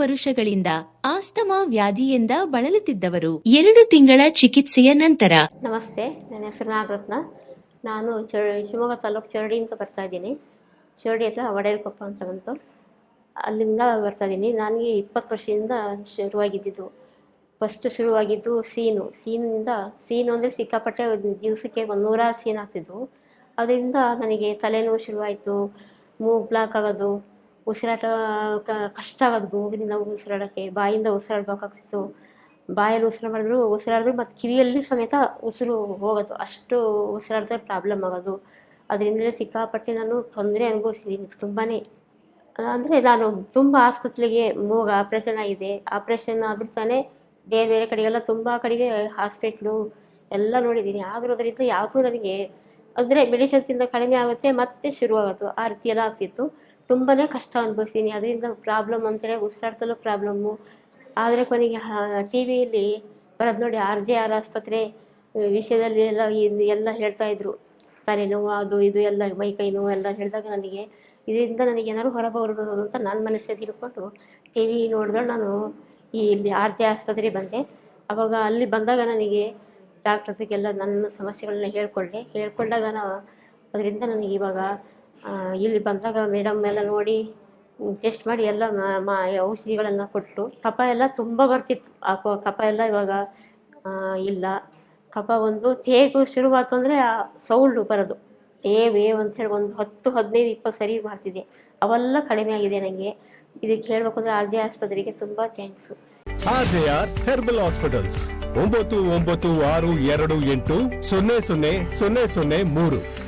ವರ್ಷಗಳಿಂದ ಆಸ್ತಮಾ ವ್ಯಾಧಿಯಿಂದ ಬಳಲುತ್ತಿದ್ದವರು 2 ತಿಂಗಳ ಚಿಕಿತ್ಸೆಯ ನಂತರ. ನಮಸ್ತೆ, ನನ್ನ ಹೆಸರು ನಾಗರತ್ನ. ನಾನು ಶಿವಮೊಗ್ಗ ತಾಲೂಕು ಚರಡಿಯಿಂದ ಬರ್ತಾ ಇದ್ದೀನಿ. ಚರಡಿ ಹತ್ರ ವಡೇರಕೊಪ್ಪ ಅಂತ ಬಂತು, ಅಲ್ಲಿಂದ ಬರ್ತಾ ಇದ್ದೀನಿ. ನನಗೆ 20 ವರ್ಷದಿಂದ ಶುರುವಾಗಿದ್ದು. ಫಸ್ಟ್ ಶುರುವಾಗಿದ್ದು ಸೀನು ಅಂದರೆ ಸಿಕ್ಕಾಪಟ್ಟೆ ದಿವಸಕ್ಕೆ 100 ಸೀನ್ ಆಗ್ತಿದ್ವು. ಅದರಿಂದ ನನಗೆ ತಲೆನೋವು ಶುರುವಾಯಿತು, ಮೂಗು ಬ್ಲಾಕ್ ಆಗೋದು, ಉಸಿರಾಟ ಕಷ್ಟ ಆಗೋದು, ಮೂಗಿನಿಂದ ಉಸಿರಾಡೋಕ್ಕೆ, ಬಾಯಿಂದ ಉಸಿರಾಡ್ಬೇಕಾಗ್ತಿತ್ತು. ಬಾಯಲ್ಲಿ ಉಸಿರಾಡಿದ್ರು ಮತ್ತು ಕಿವಿಯಲ್ಲಿ ಸಮೇತ ಉಸಿರು ಹೋಗೋದು, ಅಷ್ಟು ಉಸಿರಾಡಿದ್ರೆ ಪ್ರಾಬ್ಲಮ್ ಆಗೋದು. ಅದರಿಂದಲೇ ಸಿಕ್ಕಾಪಟ್ಟೆ ನಾನು ತೊಂದರೆ ಅನುಭವಿಸಿದ್ದೀನಿ ತುಂಬಾ. ಅಂದರೆ ನಾನು ತುಂಬ ಆಸ್ಪತ್ರೆಗೆ ಮೂಗು ಆಪ್ರೇಷನ್ ಆಗಿದೆ. ಆಪ್ರೇಷನ್ ಆದರೂ ತಾನೇ ಬೇರೆ ಬೇರೆ ಕಡೆಗೆಲ್ಲ ತುಂಬ ಕಡೆಗೆ ಹಾಸ್ಪಿಟ್ಲು ಎಲ್ಲ ನೋಡಿದ್ದೀನಿ. ಆದರೂ ಅದರಿಂದ ಯಾವುದೂ ನನಗೆ ಅಂದರೆ ಮೆಡಿಸಿನ್ಸಿಂದ ಕಡಿಮೆ ಆಗುತ್ತೆ ಮತ್ತೆ ಶುರುವಾಗೋದು, ಆ ರೀತಿ ಎಲ್ಲ ಆಗ್ತಿತ್ತು. ತುಂಬಾ ಕಷ್ಟ ಅನುಭವಿಸ್ತೀನಿ. ಅದರಿಂದ ಪ್ರಾಬ್ಲಮ್ ಅಂತಾರೆ, ಉಸಿರಾಡ್ತಲೂ ಪ್ರಾಬ್ಲಮ್ಮು. ಆದರೆ ಕೊನೆಗೆ ಟಿ ವಿಯಲ್ಲಿ ಬರೋದು ನೋಡಿ, RJR ಆಸ್ಪತ್ರೆ ವಿಷಯದಲ್ಲಿ ಎಲ್ಲ ಹೇಳ್ತಾಯಿದ್ರು, ತಲೆನೋವು ಅದು ಇದು ಎಲ್ಲ, ಮೈಕೈ ನೋವು ಎಲ್ಲ ಹೇಳಿದಾಗ ನನಗೆ ಇದರಿಂದ ನನಗೆ ಏನಾದ್ರು ಹೊರಬರ್ಬೋದು ಅಂತ ನನ್ನ ಮನಸ್ಸಲ್ಲಿ ತಿಳ್ಕೊಂಡು ಟಿ ವಿ ನೋಡಿದ್ರೆ ನಾನು ಇಲ್ಲಿ RJ ಆಸ್ಪತ್ರೆಗೆ ಬಂದೆ. ಆವಾಗ ಅಲ್ಲಿ ಬಂದಾಗ ನನಗೆ ಡಾಕ್ಟರ್ಸಿಗೆಲ್ಲ ನನ್ನ ಸಮಸ್ಯೆಗಳನ್ನ ಹೇಳ್ಕೊಂಡಾಗ ಅದರಿಂದ ನನಗೆ ಇವಾಗ ಇಲ್ಲಿ ಬಂದಾಗ ಮೇಡಮ್ ಎಲ್ಲ ನೋಡಿ ಟೆಸ್ಟ್ ಮಾಡಿ ಎಲ್ಲ ಔಷಧಿಗಳನ್ನು ಕೊಟ್ಟರು. ಕಫ ಎಲ್ಲ ತುಂಬ ಬರ್ತಿತ್ತು, ಕಫ ಎಲ್ಲ ಇವಾಗ ಇಲ್ಲ. ಕಫ ಒಂದು ತೇಗು ಶುರುವಾಯ್ತು ಅಂದರೆ ಸೌಂಡು ಬರೋದು, ಏವ್ ಅಂತೇಳಿ ಒಂದು 10, 15, 20 ಸರಿ ಮಾಡ್ತಿದ್ದೆ. ಅವೆಲ್ಲ ಕಡಿಮೆ ಆಗಿದೆ ನನಗೆ. ಇದಕ್ಕೆ ಹೇಳಬೇಕು ಅಂದರೆ RJ ಆಸ್ಪತ್ರೆಗೆ ತುಂಬ ಥ್ಯಾಂಕ್ಸು. RJR herbal hospitals 9962280003